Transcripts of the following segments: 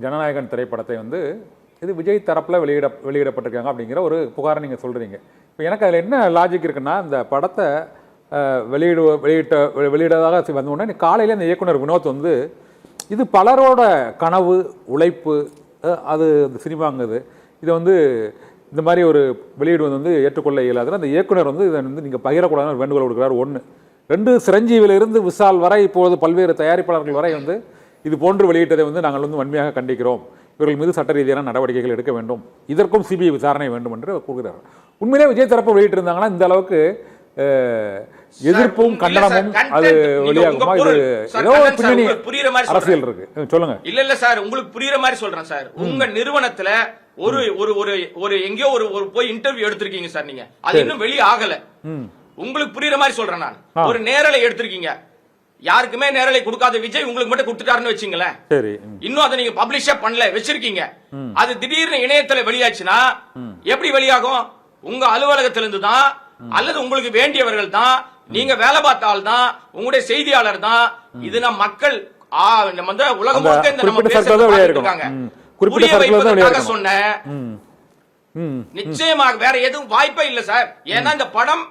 ஜனநாயகன் திரைப்படத்தை வந்து இது விஜய் தரப்பில் வெளியிடப்பட்டிருக்காங்க அப்படிங்கிற ஒரு புகாரை நீங்கள் சொல்கிறீங்க. இப்போ எனக்கு அதில் என்ன லாஜிக் இருக்குன்னா, இந்த படத்தை வெளியிட்டதாக வந்த உடனே காலையில் இந்த இயக்குனர் வினோத் வந்து இது பலரோட கனவு உழைப்பு, அது இந்த சினிமாங்குது, இதை வந்து இந்த மாதிரி ஒரு வெளியிடுவது வந்து ஏற்றுக்கொள்ள இயலாதுன்னு அந்த இயக்குனர் வந்து இதை வந்து நீங்கள் பகிரக்கூடாதுன்னு ஒரு வேண்டுகோள் கொடுக்குறாரு. 1. 2, சிரஞ்சீவிலிருந்து விஷால் வரை இப்போது பல்வேறு தயாரிப்பாளர்கள் வரை வந்து இது போன்று வெளியிட்டதை வந்து நாங்கள் வந்து வன்மையாக கண்டிக்கிறோம், இவர்கள் மீது சட்ட ரீதியான நடவடிக்கைகள் எடுக்க வேண்டும், இதற்கும் சிபிஐ விசாரணை வேண்டும் என்று கூறுகிறார். உண்மையிலே விஜய் தரப்பு வெளியிட்டிருந்தாங்கன்னா இந்த அளவுக்கு எதிர்ப்பும் கண்டனமும் அது வெளியாகுமா? இது ஏதோ பின்னணி அரசியல் இருக்கு. சொல்லுங்க. இல்ல சார், உங்களுக்கு புரியுற மாதிரி சொல்றேன் சார். உங்க நிறுவனத்துல ஒரு ஒரு ஒரு எங்கேயோ ஒரு போய் இன்டர்வியூ எடுத்திருக்கீங்க சார், நீங்க அது இன்னும் வெளியே ஆகல. உங்களுக்கு புரியுற மாதிரி சொல்றேன் நான். ஒரு நேரலை எடுத்திருக்கீங்க, யாருக்குமே நேரலை கொடுக்காத விஜய் உங்களுக்கு மட்டும் கொடுத்துட்டாருன்னு வச்சுங்களேன். இன்னும் அதை நீங்க பப்ளிஷே பண்ணல, வச்சிருக்கீங்க. அது திடீர்னு இணையத்துல வெளியாச்சுன்னா எப்படி வெளியாகும்? உங்க அலுவலகத்திலிருந்து தான் அல்லது உங்களுக்கு வேண்டியவர்கள் தான், நீங்க வேலை பார்த்தால் தான், உங்களுடைய செய்தியாளர் தான். இது நம்ம மக்கள் வந்து உலகம் முழுக்க இந்த நம்ம பேசுறாங்க. புரிய வைப்பதற்காக சொன்ன நிச்சயமாக வேற எதுவும் வாய்ப்பே இல்ல சார். ஏன்னா இந்த படம்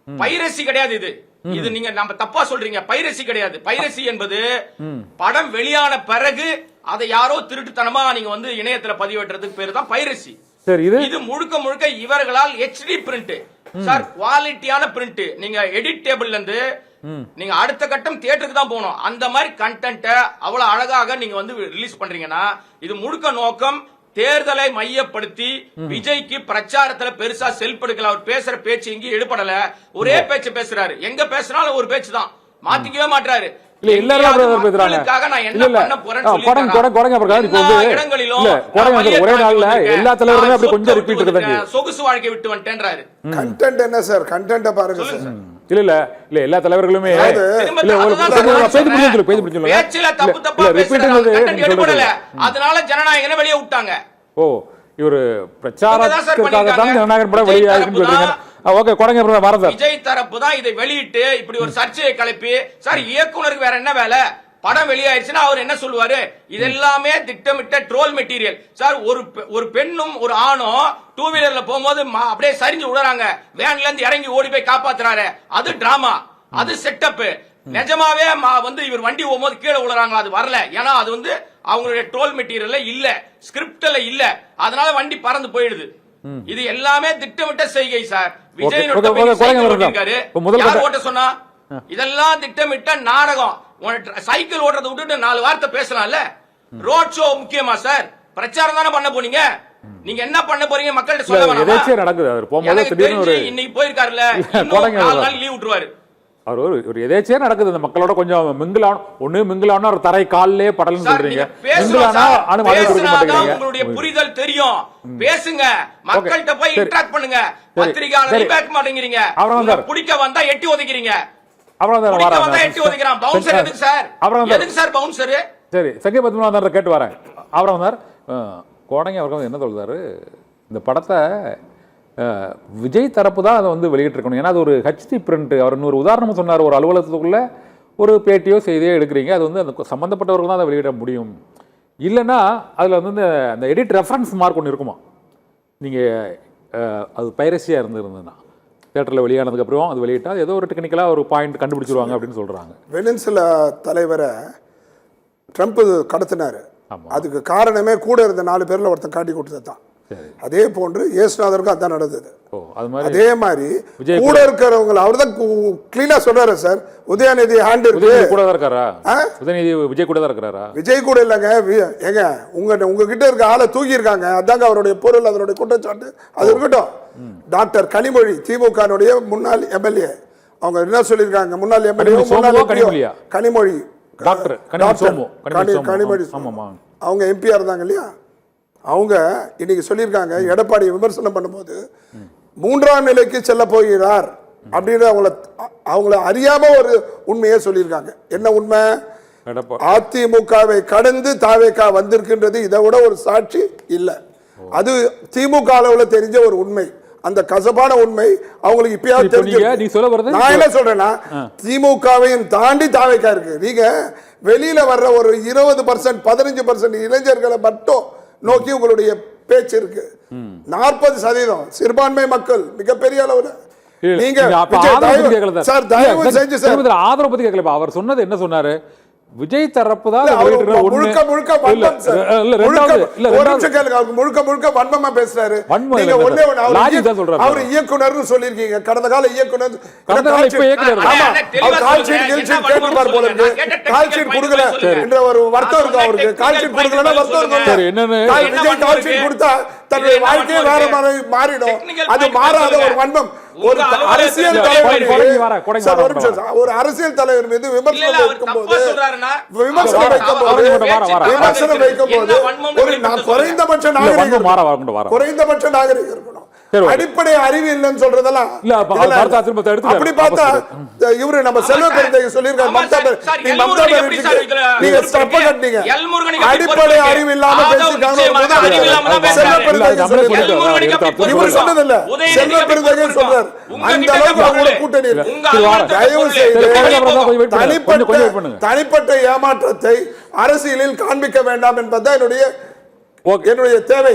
பைரசி கிடையாது. இது நீங்க நம்ம தப்பா சொல்றீங்க. பைரசி கிடையாது. பைரசி என்பது படம் வெளியான பிறகு அதை யாரோ திருட்டுத்தனமா நீங்க வந்து இணையத்துல பதிவேற்றதுக்கு பேரு தான் பைரசி. இது முழுக்க முழுக்க இவர்களால் HD பிரிண்ட் சார், குவாலிட்டியான பிரிண்ட். நீங்க எடிட் டேபிள்ல இருந்து நீங்க அடுத்த கட்டம் தியேட்டருக்கு தான் போகணும். அந்த மாதிரி கண்டென்ட் அவ்வளவு அழகாக நீங்க வந்து ரிலீஸ் பண்றீங்கன்னா இது முழுக்க நோக்கம் தேர்தலை மையப்படுத்தி விஜய்க்கு பிரச்சாரத்துல பெருசா செல்படுக்கல. அவர் பேசுற பேச்சு எங்கேயும் எடுபடல. ஒரே பேச்சு பேசுறாரு, எங்க பேசினாலும் ஒரு பேச்சு தான், மாத்திக்கவே மாட்டாரு. சொகுசு வாழ்க்கை விட்டு வந்துட்டேன்றாரு. கண்டென்ட் என்ன சார்? கண்டென்ட் பாருங்க சார். இல்ல எல்லா தலைவர்களுமே அதனால ஜனநாயகனை வெளியே விட்டாங்க. ஓ, இவரு பிரச்சாரத்துக்காக தான் ஜனநாயகன் படம் வெளியாகிருக்கு. ஓகே, கொடங்க வரது விஜய் தரப்பு தான் இதை வெளியிட்டு இப்படி ஒரு சர்ச்சையை கிளப்பி, சார் இயக்குனருக்கு வேற என்ன வேலை? படம் வெளியாயிருச்சுன்னா அவர் என்ன சொல்லுவாரு? இதெல்லாமே திட்டமிட்ட ட்ரோல் மெட்டீரியல் சார். ஒரு பெண்ணும் ஒரு ஆணும் 2 வீலர்ல போகும்போது அப்படியே சரிஞ்சு விடுறாங்க, வேன்ல இருந்து இறங்கி ஓடி போய் காப்பாத்துறாரு, அது டிராமா, அது செட்டப். நிஜமாவே வந்து இவர் வண்டி போகும்போது கீழே விழுறாங்களா? அது வரல. ஏன்னா அது வந்து அவங்களுடைய ட்ரோல் மெட்டீரியல்ல இல்ல, ஸ்கிரிப்ட்ல இல்ல, அதனால வண்டி பறந்து போயிடுது. இது எல்லாமே திட்டமிட்ட செய்கை சார். விஜய் ஓட்ட சொன்னா இதெல்லாம் திட்டமிட்ட நாடகம். சைக்கிள் ஓட்டுறதை விட்டுட்டு 4 வார்த்தை பேசலாம்ல. ரோட் ஷோ முக்கியமா சார்? பிரச்சாரம் தானே பண்ண போனீங்க. நீங்க என்ன பண்ண போறீங்க மக்கள்கிட்ட சொல்ல வேணாம். இன்னைக்கு போயிருக்காருல்ல, 4 நாள் லீவ் விட்டுருவாரு. அவர் ஒரு எதேச்சியா நடக்குது. இந்த மக்களோட கொஞ்சம் மிங்கிலான ஒரு தரை காலிலே படலன்னு சொல்றீங்க. உங்களுடைய புரிதல் தெரியும், பேசுங்க, மக்கள்கிட்ட போய் இன்டராக்ட் பண்ணுங்க. பத்திரிகையாளர் பேக் மாட்டேங்கிறீங்க. பிடிக்க வந்தா எட்டி ஒதுக்கிறீங்க. சரி, சங்கி பத்மநாதன் கேட்டு வரேன். அப்புறம் வந்தார் கோடங்கை அவர்கள் என்ன சொல்றாரு, இந்த படத்தை விஜய் தரப்பு தான் அதை வந்து வெளியிட்டிருக்கணும். ஏன்னா அது ஒரு HD பிரிண்ட். அவர் இன்னொரு உதாரணம் சொன்னார். ஒரு அலுவலகத்துக்குள்ள ஒரு பேட்டியோ செய்தியோ எடுக்கிறீங்க, அது வந்து அந்த சம்மந்தப்பட்டவர்கள் தான் அதை வெளியிட முடியும். இல்லைன்னா அதில் வந்து அந்த எடிட் ரெஃபரன்ஸ் மார்க் ஒன்று இருக்குமா, நீங்கள் அது பைரசியாக இருந்திருந்ததுன்னா தியேட்டரில் வெளியானதுக்கு அப்புறம் அது வெளியிட்டால் ஏதோ ஒரு டெக்னிக்கலாக ஒரு பாயிண்ட் கண்டுபிடிச்சிருவாங்க அப்படின்னு சொல்கிறாங்க. வெனின்சுலா தலைவரை ட்ரம்ப் கடத்தினார். அதுக்கு காரணமே கூட இருந்த 4 பேரில் ஒருத்தன் காட்டி கொடுத்தது தான். அதே போன்று இயேசுநாதருக்கும் அதான் நடந்தது. அதே மாதிரி கூட இருக்கிறவங்க அவர் தான் கிளீனா சொல்றாரு சார். உதயநிதி ஹேண்ட் கூட தான் இருக்காரா? உதயநிதி விஜய் கூட தான் இருக்காரா? விஜய் கூட இல்லைங்க. ஏங்க உங்ககிட்ட இருக்க ஆளை தூக்கி இருக்காங்க. அதாங்க அவருடைய பொருள், அதனுடைய குற்றச்சாட்டு. அது இருக்கட்டும். டாக்டர் கனிமொழி திமுகனுடைய முன்னாள் MLA, அவங்க என்ன சொல்லியிருக்காங்க? முன்னாள் MLA கனிமொழி, டாக்டர் கனிமொழி, அவங்க MP இருந்தாங்க இல்லையா? அவங்க இன்னைக்கு சொல்லியிருக்காங்க, எடப்பாடியை விமர்சனம் பண்ணும்போது 3ஆம் நிலைக்கு செல்ல போகிறார் அப்படின்னு அவங்கள அறியாம ஒரு உண்மையை சொல்லியிருக்காங்க. என்ன உண்மை? அதிமுகவை கடந்து தாவேகா வந்திருக்கின்றது. இதை விட ஒரு சாட்சி இல்லை. அது திமுக அளவுல தெரிஞ்ச ஒரு உண்மை. அந்த கசப்பான உண்மை அவங்களுக்கு இப்பயாவது தெரிஞ்சு. நான் என்ன சொல்றேன்னா, திமுகவையும் தாண்டி தாவேகா இருக்கு. நீங்க வெளியில வர்ற ஒரு 20% 15% இளைஞர்களை மட்டும் நோக்கி உங்களுடைய பேச்சு இருக்கு. 40% சிறுபான்மை மக்கள் மிகப்பெரிய அளவுல நீங்க சார் தயவு செஞ்சு சார் ஆதரவு பத்தி கேட்கல. அவர் சொன்னது என்ன சொன்னாரு? விஜய் தரப்பு தான் முழுக்க முழுக்க வன்மம் சார். முழுக்க முழுக்க வன்மமா பேசுறாரு. நீங்க ஒண்ணே அவர் இயக்குனர்னு சொல்லிருக்கீங்க. கடந்த கால இயக்குனர் கால் ஷீட் கொடுக்கல என்ற ஒரு வருத்தம் இருக்கு அவருக்கு. கால் ஷீட் கொடுக்கலன்னா வருத்தம் இருக்கு. விஜய் கால் ஷீட் கொடுத்தா தன்னுடைய வாழ்க்கையே வேற மாதிரி மாறிடும். அது மாறாத ஒரு வன்மம். ஒரு அரசியல் தலைவர் ஒரு அரசியல் தலைவர் மீது விமர்சனம் வைக்கும்போது ஒரு குறைந்தபட்ச நாகரிகம் இருக்கணும். அடிப்படை அறிவு இல்லைன்னு சொல்றதெல்லாம் அப்படி பார்த்தா இவரு நம்ம செல்வ பெருந்தகை சொல்லியிருக்காரு. அடிப்படை அறிவு இல்லாம பேசிட்டாங்க. செல்வ பெருந்தகை இவர் சொன்னதில்ல, செல்வ பெருந்தகை சொல்றாரு. அந்த அளவுக்கு அவங்களோட கூட்டணி தயவு செய்து தனிப்பட்ட ஏமாற்றத்தை அரசியலில் காண்பிக்க வேண்டாம் என்பதுதான் என்னுடைய தேவை.